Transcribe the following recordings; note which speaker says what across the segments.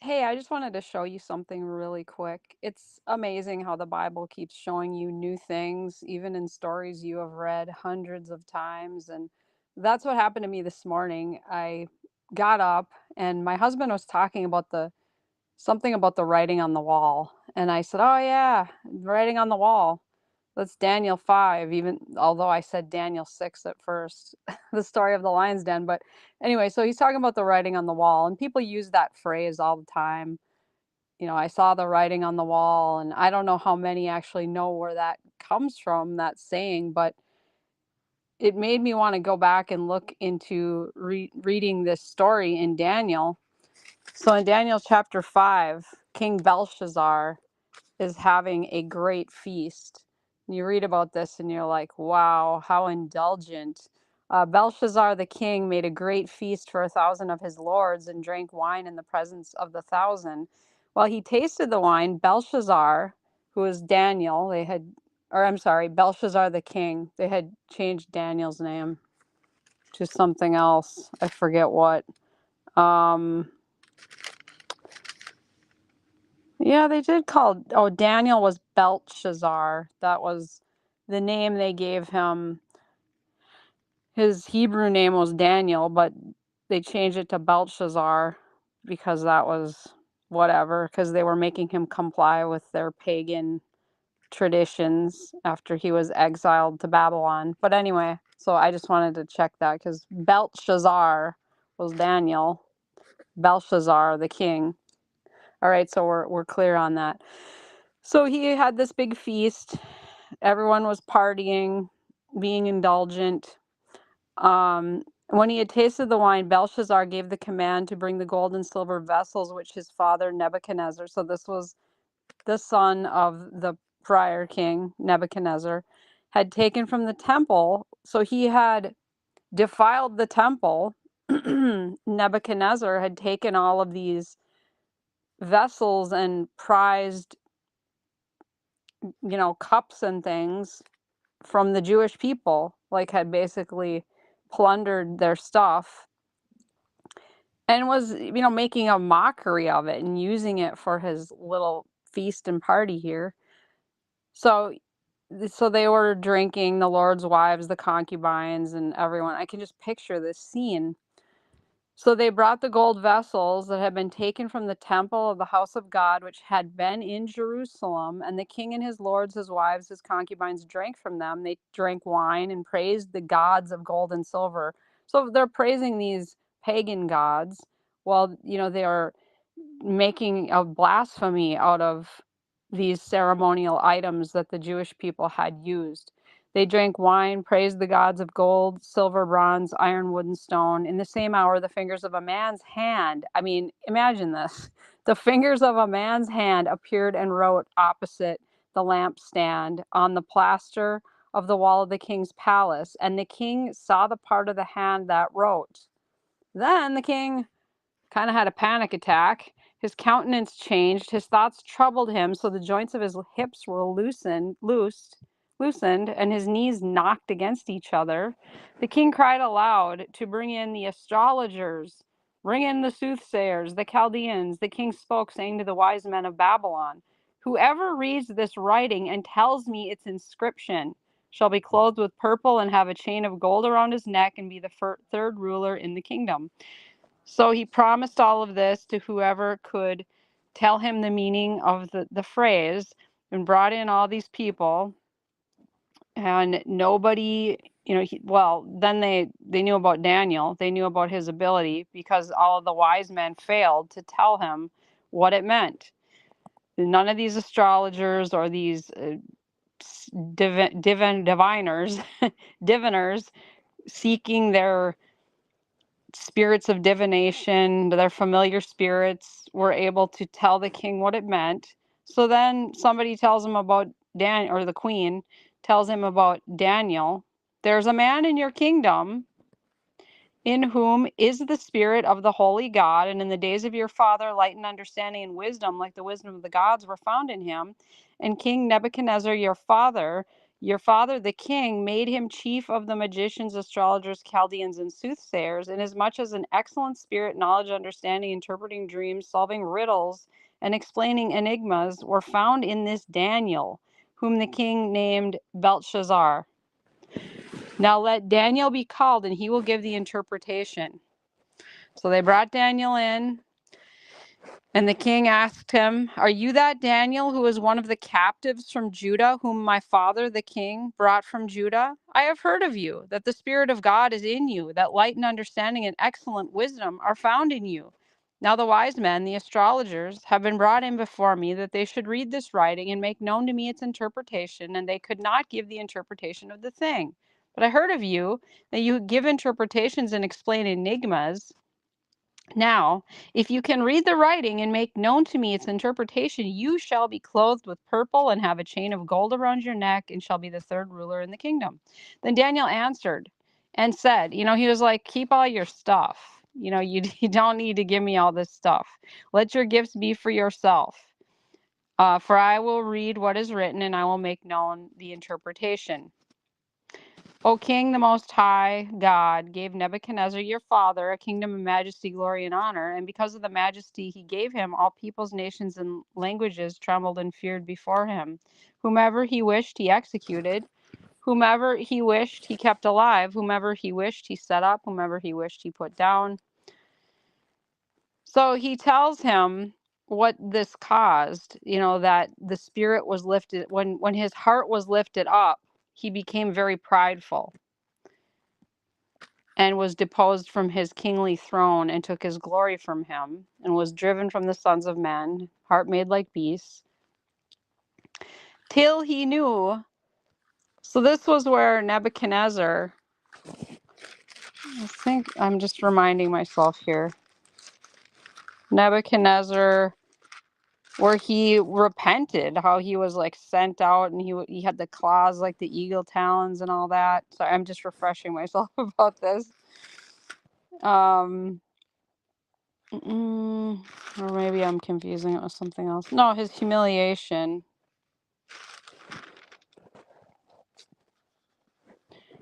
Speaker 1: Hey, I just wanted to show you something really quick. It's amazing how the Bible keeps showing you new things, even in stories you have read hundreds of times. And that's what happened to me this morning. I got up and my husband was talking about the something about the writing on the wall. And I said, "Oh yeah, writing on the wall. That's Daniel 5," even although I said Daniel 6 at first, the story of the lion's den. But anyway, so he's talking about the writing on the wall, and people use that phrase all the time. I saw the writing on the wall, and I don't know how many actually know where that comes from, that saying, but it made me want to go back and look into reading this story in Daniel. So in Daniel chapter 5, King Belshazzar is having a great feast. You read about this and you're like, wow, how indulgent. Belshazzar the king made a great feast for 1,000 of his lords and drank wine in the presence of the 1,000. While he tasted the wine, Belshazzar, who was Daniel, Belshazzar the king, they had changed Daniel's name to something else. I forget what. Um, Yeah, they did call. Oh, Daniel was Belshazzar. That was the name they gave him. His Hebrew name was Daniel, but they changed it to Belshazzar because that was whatever, because they were making him comply with their pagan traditions after he was exiled to Babylon. But anyway, so I just wanted to check that because Belshazzar was Daniel, Belshazzar the king. All right, so we're clear on that. So he had this big feast. Everyone was partying, being indulgent. When he had tasted the wine, Belshazzar gave the command to bring the gold and silver vessels which his father Nebuchadnezzar, so this was the son of the prior king, Nebuchadnezzar, had taken from the temple. So he had defiled the temple. Nebuchadnezzar had taken all of these vessels and prized, cups and things from the Jewish people, like had basically plundered their stuff and was, making a mockery of it and using it for his little feast and party here. So so they were drinking, the Lord's wives, the concubines, and everyone. I can just picture this scene. So they brought the gold vessels that had been taken from the temple of the house of God, which had been in Jerusalem, and the king and his lords, his wives, his concubines drank from them. They drank wine and praised the gods of gold and silver. So they're praising these pagan gods while, they are making a blasphemy out of these ceremonial items that the Jewish people had used. They drank wine, praised the gods of gold, silver, bronze, iron, wood, and stone. In the same hour, the fingers of a man's hand, I mean, imagine this. The fingers of a man's hand appeared and wrote opposite the lampstand on the plaster of the wall of the king's palace. And the king saw the part of the hand that wrote. Then the king kind of had a panic attack. His countenance changed, his thoughts troubled him, so the joints of his hips were loosened, and his knees knocked against each other. The king cried aloud to bring in the astrologers, bring in the soothsayers, the Chaldeans. The king spoke, saying to the wise men of Babylon, "Whoever reads this writing and tells me its inscription shall be clothed with purple and have a chain of gold around his neck and be the third ruler in the kingdom." So he promised all of this to whoever could tell him the meaning of the phrase, and brought in all these people, and nobody, then they knew about Daniel. They knew about his ability because all of the wise men failed to tell him what it meant. None of these astrologers or these diviners, diviners seeking their spirits of divination, their familiar spirits, were able to tell the king what it meant. So then somebody tells him about Daniel, or the queen tells him about Daniel. There's a man in your kingdom in whom is the spirit of the holy God, and in the days of your father, light and understanding and wisdom, like the wisdom of the gods, were found in him. And King Nebuchadnezzar, your father, Your father, the king, made him chief of the magicians, astrologers, Chaldeans, and soothsayers, inasmuch as an excellent spirit, knowledge, understanding, interpreting dreams, solving riddles, and explaining enigmas were found in this Daniel, whom the king named Belshazzar. Now let Daniel be called, and he will give the interpretation. So they brought Daniel in, and the king asked him, Are you that Daniel who is one of the captives from Judah, whom my father the king brought from Judah? I have heard of you, that the Spirit of God is in you, that light and understanding and excellent wisdom are found in you. Now the wise men, the astrologers, have been brought in before me, that they should read this writing and make known to me its interpretation, and they could not give the interpretation of the thing. But I heard of you, that you give interpretations and explain enigmas. Now, if you can read the writing and make known to me its interpretation, you shall be clothed with purple and have a chain of gold around your neck and shall be the third ruler in the kingdom. Then Daniel answered and said, he was like, keep all your stuff. You don't need to give me all this stuff. Let your gifts be for yourself. For I will read what is written and I will make known the interpretation. O King, the Most High God gave Nebuchadnezzar your father a kingdom of majesty, glory, and honor, and because of the majesty he gave him, all peoples, nations, and languages trembled and feared before him. Whomever he wished, he executed. Whomever he wished, he kept alive. Whomever he wished, he set up. Whomever he wished, he put down. So he tells him what this caused, that the spirit was lifted. When his heart was lifted up, he became very prideful and was deposed from his kingly throne and took his glory from him and was driven from the sons of men, heart made like beasts, till he knew. So this was where Nebuchadnezzar, I think I'm just reminding myself here, Nebuchadnezzar, where he repented, how he was like sent out and he had the claws like the eagle talons and all that. So I'm just refreshing myself about this. Or maybe I'm confusing it with something else. No, his humiliation.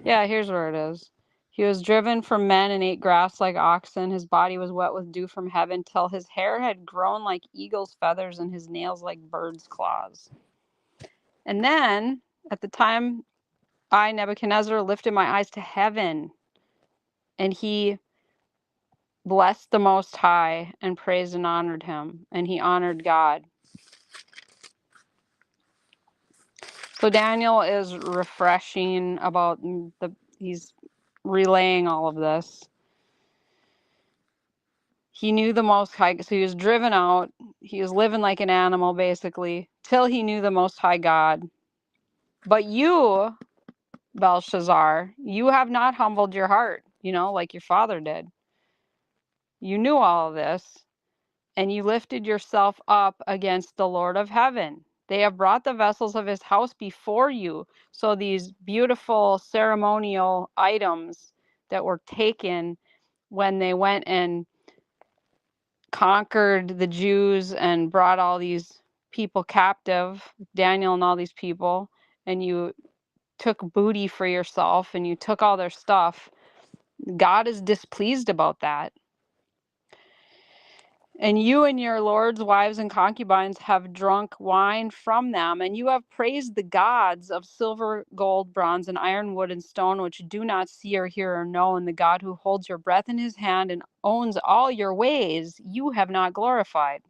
Speaker 1: Yeah, here's where it is. He was driven from men and ate grass like oxen. His body was wet with dew from heaven, till his hair had grown like eagle's feathers and his nails like birds' claws. And then, at the time, I, Nebuchadnezzar, lifted my eyes to heaven, and he blessed the Most High and praised and honored him, and he honored God. So Daniel is refreshing about he's relaying all of this. He knew the Most High, so he was driven out. He was living like an animal, basically, till he knew the Most High God. But you, Belshazzar, you have not humbled your heart, like your father did. You knew all of this, and you lifted yourself up against the Lord of heaven. They have brought the vessels of his house before you. So these beautiful ceremonial items that were taken when they went and conquered the Jews and brought all these people captive, Daniel and all these people, and you took booty for yourself and you took all their stuff. God is displeased about that. And you and your lord's wives and concubines have drunk wine from them, and you have praised the gods of silver, gold, bronze, and iron, wood, and stone, which do not see or hear or know, and the God who holds your breath in his hand and owns all your ways, you have not glorified.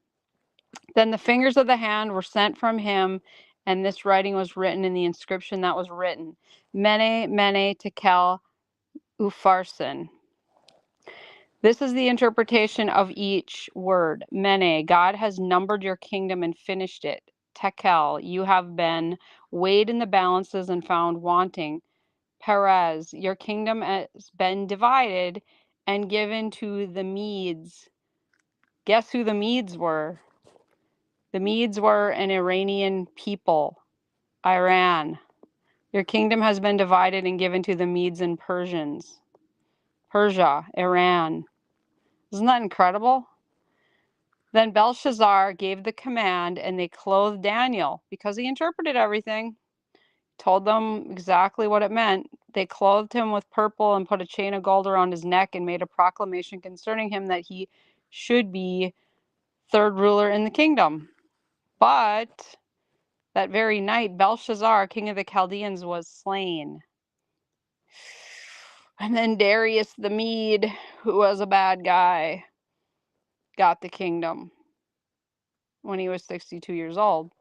Speaker 1: Then the fingers of the hand were sent from him, and this writing was written in the inscription that was written, Mene, Mene, Tekel, Upharsin. This is the interpretation of each word. Mene, God has numbered your kingdom and finished it. Tekel, you have been weighed in the balances and found wanting. Perez, your kingdom has been divided and given to the Medes. Guess who the Medes were? The Medes were an Iranian people. Iran. Your kingdom has been divided and given to the Medes and Persians. Persia, Iran. Isn't that incredible? Then Belshazzar gave the command, and they clothed Daniel, because he interpreted everything, told them exactly what it meant. They clothed him with purple and put a chain of gold around his neck and made a proclamation concerning him that he should be third ruler in the kingdom. But that very night, Belshazzar, king of the Chaldeans, was slain. And then Darius the Mede, who was a bad guy, got the kingdom when he was 62 years old.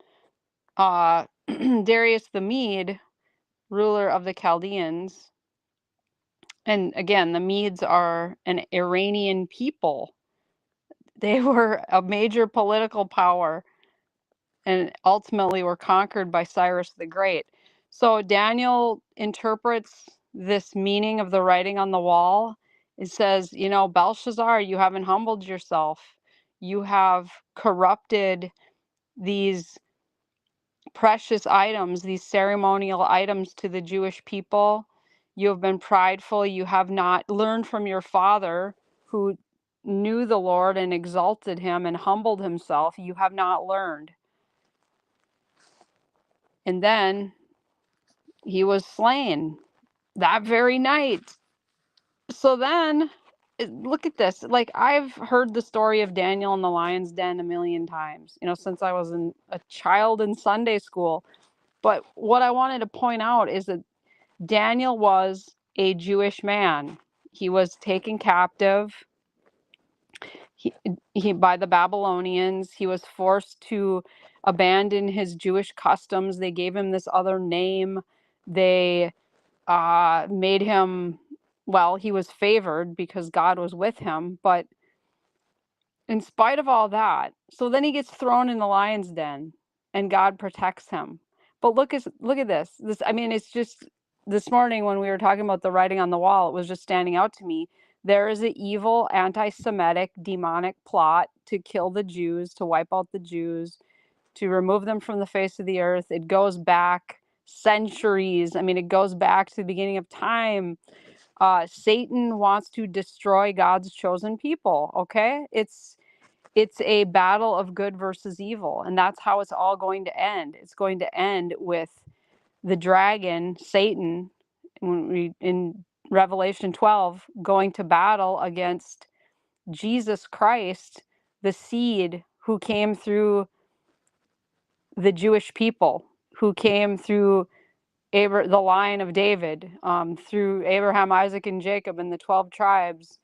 Speaker 1: Darius the Mede, ruler of the Chaldeans, and again, the Medes are an Iranian people. They were a major political power and ultimately were conquered by Cyrus the Great. So Daniel interprets this meaning of the writing on the wall. It says, Belshazzar, you haven't humbled yourself. You have corrupted these precious items, these ceremonial items to the Jewish people. You have been prideful. You have not learned from your father who knew the Lord and exalted him and humbled himself. You have not learned. And then he was slain that very night. So then, look at this. Like, I've heard the story of Daniel in the lion's den a million times, since I was a child in Sunday school. But what I wanted to point out is that Daniel was a Jewish man. He was taken captive he by the Babylonians. He was forced to abandon his Jewish customs. They gave him this other name. They made him, well, he was favored because God was with him. But in spite of all that, so then he gets thrown in the lion's den and God protects him. But look at this. It's just this morning when we were talking about the writing on the wall, it was just standing out to me. There is an evil, anti-Semitic, demonic plot to kill the Jews, to wipe out the Jews, to remove them from the face of the earth. It goes back centuries. It goes back to the beginning of time. Satan wants to destroy God's chosen people. Okay, it's a battle of good versus evil, and that's how it's all going to end. It's going to end with the dragon, Satan, in Revelation 12, going to battle against Jesus Christ, the seed who came through the Jewish people, who came through the line of David, through Abraham, Isaac, and Jacob, and the 12 tribes.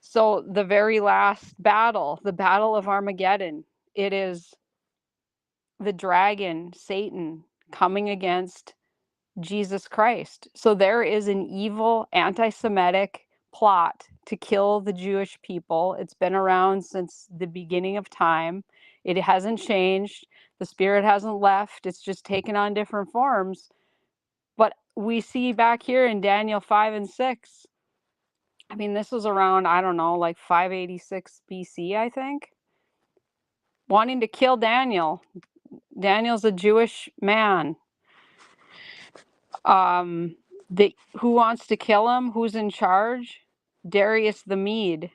Speaker 1: So the very last battle, the battle of Armageddon, it is the dragon, Satan, coming against Jesus Christ. So there is an evil, anti-Semitic plot to kill the Jewish people. It's been around since the beginning of time. It hasn't changed. The spirit hasn't left. It's just taken on different forms. But we see back here in Daniel 5 and 6, this was around, I don't know, like 586 BC, I think, wanting to kill Daniel. Daniel's a Jewish man. Who wants to kill him? Who's in charge? Darius the Mede.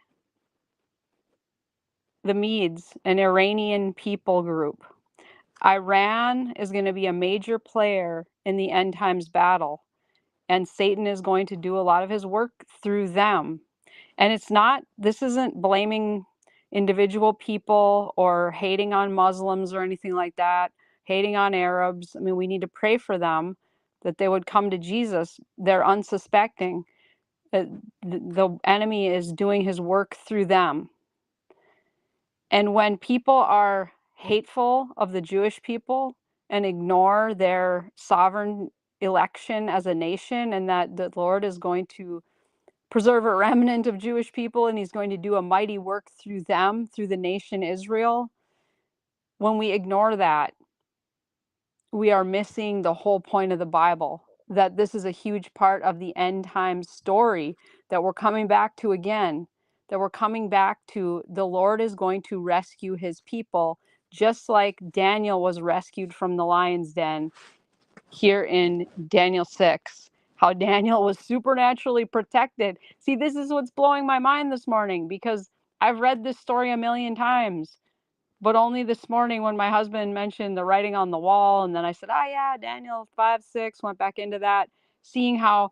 Speaker 1: The Medes, an Iranian people group. Iran is going to be a major player in the end times battle, and Satan is going to do a lot of his work through them. And this isn't blaming individual people or hating on Muslims or anything like that, hating on Arabs. We need to pray for them that they would come to Jesus. They're unsuspecting. The enemy is doing his work through them. And when people are hateful of the Jewish people and ignore their sovereign election as a nation, and that the Lord is going to preserve a remnant of Jewish people and he's going to do a mighty work through them, through the nation Israel, when we ignore that, we are missing the whole point of the Bible, that this is a huge part of the end times story that we're coming back to again, that we're coming back to. The Lord is going to rescue his people, just like Daniel was rescued from the lion's den here in Daniel 6, how Daniel was supernaturally protected. See, this is what's blowing my mind this morning, because I've read this story a million times. But only this morning when my husband mentioned the writing on the wall, and then I said, oh yeah, Daniel 5:6, went back into that, seeing how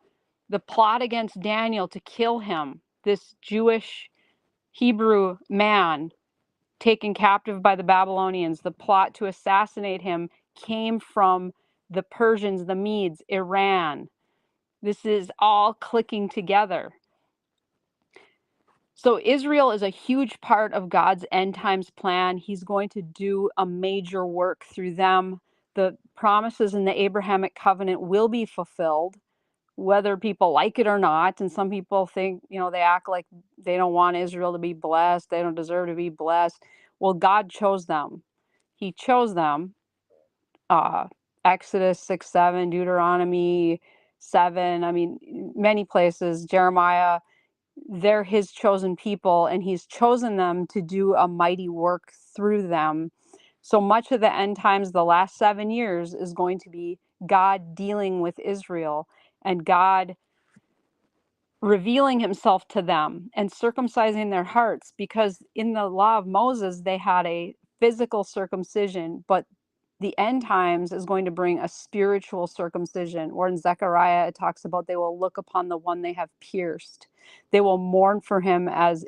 Speaker 1: the plot against Daniel to kill him, this Jewish Hebrew man taken captive by the Babylonians, the plot to assassinate him came from the Persians, the Medes, Iran. This is all clicking together. So Israel is a huge part of God's end times plan. He's going to do a major work through them. The promises in the Abrahamic covenant will be fulfilled, whether people like it or not. And some people think, they act like they don't want Israel to be blessed. They don't deserve to be blessed. Well, God chose them. He chose them. Exodus 6:7, Deuteronomy 7. I mean, many places, Jeremiah, they're his chosen people, and he's chosen them to do a mighty work through them. So much of the end times, the last 7 years, is going to be God dealing with Israel and God revealing himself to them and circumcising their hearts, because in the law of Moses, they had a physical circumcision, but the end times is going to bring a spiritual circumcision. Or in Zechariah, it talks about they will look upon the one they have pierced. They will mourn for him as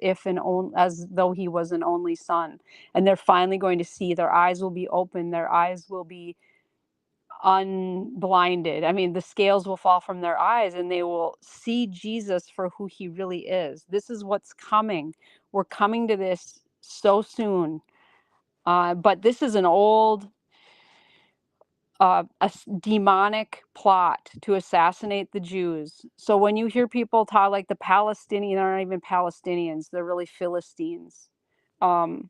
Speaker 1: though he was an only son. And they're finally going to see, their eyes will be open, their eyes will be unblinded. I mean, the scales will fall from their eyes and they will see Jesus for who he really is. This is what's coming. We're coming to this so soon. But this is an old demonic plot to assassinate the Jews. So when you hear people talk like the Palestinians, they're not even Palestinians, they're really Philistines. From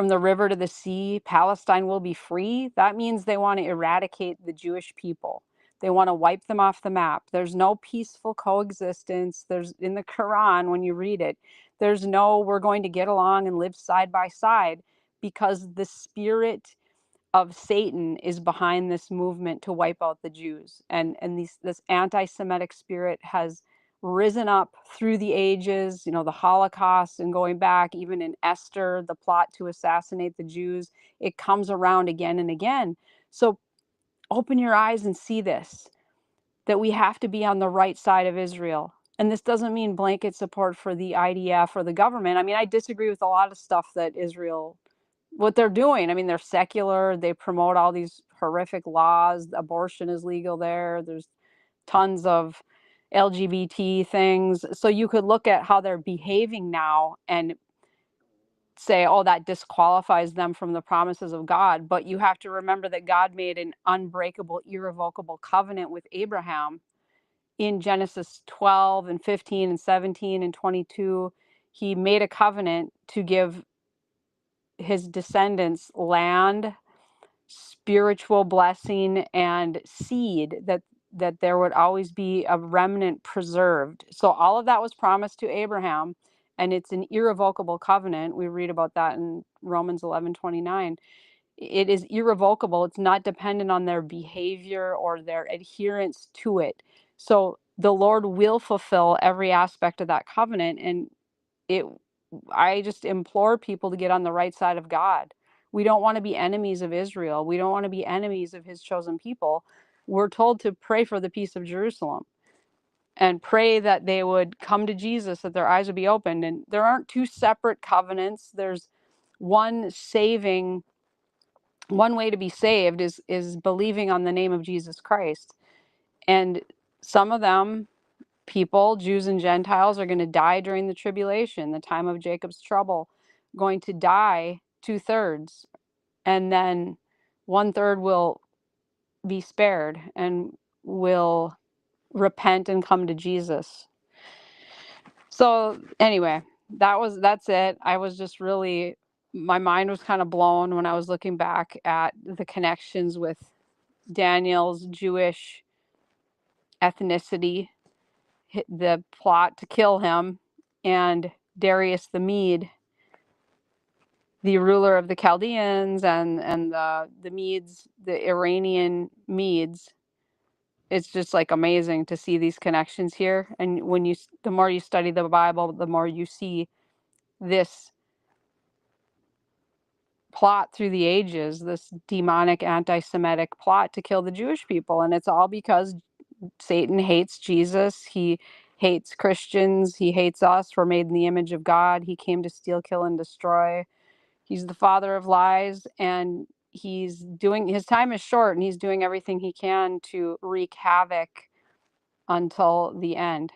Speaker 1: the river to the sea, Palestine will be free. That means they want to eradicate the Jewish people. They want to wipe them off the map. There's no peaceful coexistence. There's, in the Quran, when you read it, there's no, we're going to get along and live side by side, because the spirit of Satan is behind this movement to wipe out the Jews. And this anti-Semitic spirit has risen up through the ages, the Holocaust, and going back even in Esther, the plot to assassinate the Jews. It comes around again and again. So open your eyes and see this, that we have to be on the right side of Israel. And this doesn't mean blanket support for the IDF or the government. I mean, I disagree with a lot of stuff that Israel, what they're doing. I mean, they're secular. They promote all these horrific laws. Abortion is legal there. There's tons of LGBT things. So you could look at how they're behaving now and say, oh, that disqualifies them from the promises of God. But you have to remember that God made an unbreakable, irrevocable covenant with Abraham in Genesis 12 and 15 and 17 and 22. He made a covenant to give his descendants land, spiritual blessing, and seed, that there would always be a remnant preserved. So all of that was promised to Abraham, and it's an irrevocable covenant. We read about that in Romans 11:29. It is irrevocable. It's not dependent on their behavior or their adherence to it. So the Lord will fulfill every aspect of that covenant. And I just implore people to get on the right side of God. We don't want to be enemies of Israel. We don't want to be enemies of his chosen people. We're told to pray for the peace of Jerusalem and pray that they would come to Jesus, that their eyes would be opened. And there aren't two separate covenants. There's one way to be saved is believing on the name of Jesus Christ. And some of them, people, Jews and Gentiles, are going to die during the tribulation, the time of Jacob's trouble, going to die 2/3, and then 1/3 will be spared and will repent and come to Jesus. So anyway, that's it. I was just really, my mind was kind of blown when I was looking back at the connections with Daniel's Jewish ethnicity, the plot to kill him, and Darius the Mede, the ruler of the Chaldeans, and the Medes, the Iranian Medes. It's just like amazing to see these connections here. And the more you study the Bible, the more you see this plot through the ages, this demonic anti-Semitic plot to kill the Jewish people, and it's all because Satan hates Jesus, he hates Christians, he hates us. We're made in the image of God. He came to steal, kill, and destroy. He's the father of lies, and his time is short, and he's doing everything he can to wreak havoc until the end.